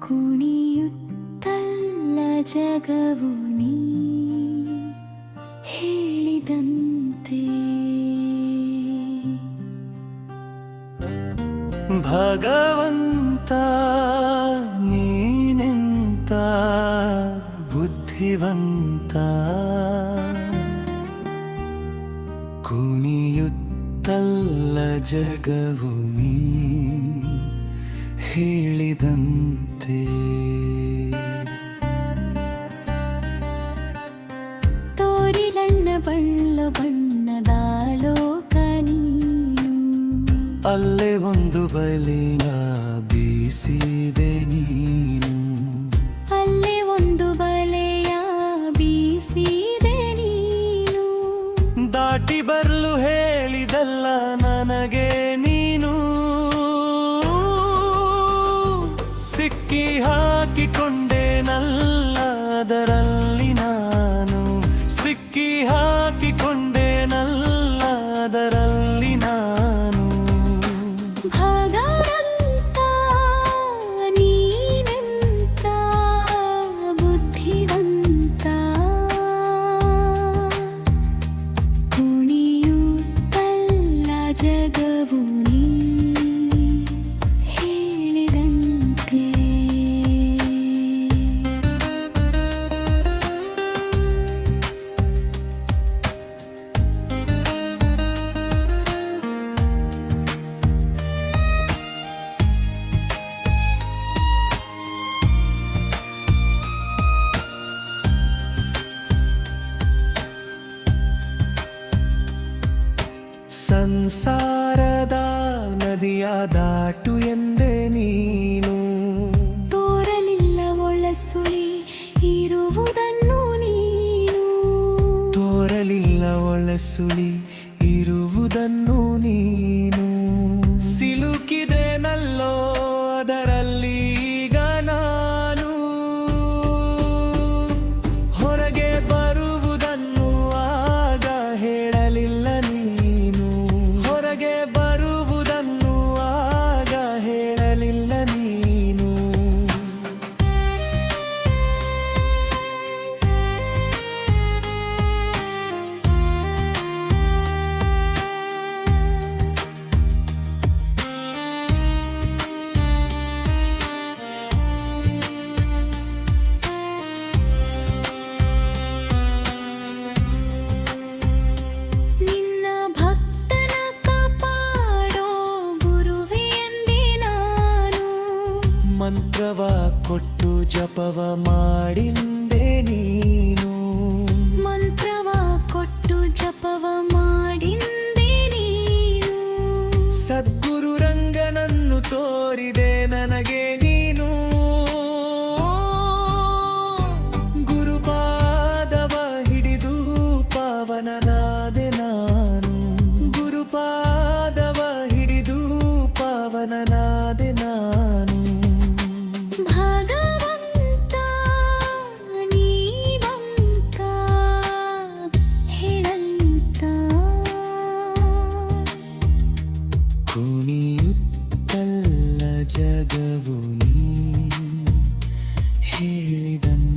ಕುಣಿಯುತ್ತಲ್ಲ ಜಗವು ನೀ ಹೇಳಿದಂತೆ. ಭಗವಂತ ನೀನೆಂತ ಬುದ್ಧಿವಂತ, ಕುಣಿಯುತ್ತಲ್ಲ ಜಗವು ನೀ ಹೇಳಿದಂತೆ. ತೋರಿಲಣ್ಣ ಬಣ್ಣ ಬಣ್ಣದ ಲೋಕ ನೀನು, ಅಲ್ಲೇ ಒಂದು ಬಲಿನ ಬೀಸಿದೆ ನೀನು, ಅಲ್ಲೇ ಒಂದು ಬಲೆಯ ಬೀಸಿದೆ ನೀನು. ದಾಟಿ ಬರ್ಲು ಹೇಳಿದಲ್ಲ ನನಗೆ ನೀನು, ಸಿಕ್ಕಿ ಹಾಕಿಕೊಂಡೇನಲ್ಲ ಅದರಲ್ಲಿ ನಾನು, ಸಿಕ್ಕಿ ಹಾಕಿಕೊಂಡೇನಲ್ಲ ಅದರಲ್ಲಿ ನಾನು. ಭಗವಂತ ನೀನೆಂತ ಬುದ್ಧಿವಂತ, ಕುಣಿಯುತ್ತಲ್ಲ ಜಗವು ನೀ ಹೇಳಿದಂತೆ. ಸಂಸಾರದ ನದಿಯ ದಾಟು ಎಂದೆ ನೀನು, ತೋರಲಿಲ್ಲ ಒಳಸುಳಿ ಇರುವುದನ್ನು ನೀನು, ತೋರಲಿಲ್ಲ ಒಳಸುಳಿ ಇರುವುದನ್ನು ನೀನು. ಸಿಲುಕಿದೆನಲ್ಲೋ ಅದರಲ್ಲಿ ಈಗ ನಾನು, ಹೊರಗೆ ಬರುವುದನ್ನು ಆಗ ಹೇಳಲಿಲ್ಲ ನೀನು, ಹೊರಗೆ ಬರುವುದನ್ನು ಆಗ ಹೇಳಲಿಲ್ಲ ನೀನು. ನಿನ್ನ ಭಕ್ತನ ಕಾಪಾಡೋ ಗುರುವೇ ಎಂದೆ ನಾನು, ಮಂತ್ರವ ಕೊಟ್ಟು ಜಪವ ಮಾಡಿಂದೆ ನೀನು, ಮಂತ್ರವ ಕೊಟ್ಟು ಜಪವ ಮಾಡಿಂದೆ ನೀನು. ಸದ್ಗುರು ರಂಗನನ್ನು ತೋರಿದೆ ನನಗೆ ನೀನು, ಗುರುಪಾದವ ಹಿಡಿದು ಪಾವನನಾದೆ ನಾನು, ಗುರುಪಾದವ ಹಿಡಿದು ಪಾವನನಾದೆ ನಾನು. ಭಗವಂತ ನೀವಂತ ಹೇಳಂತ, ಕುಣಿಯುತ್ತಲ್ಲ ಜಗವು ನೀ ಹೇಳಿದಂತೆ.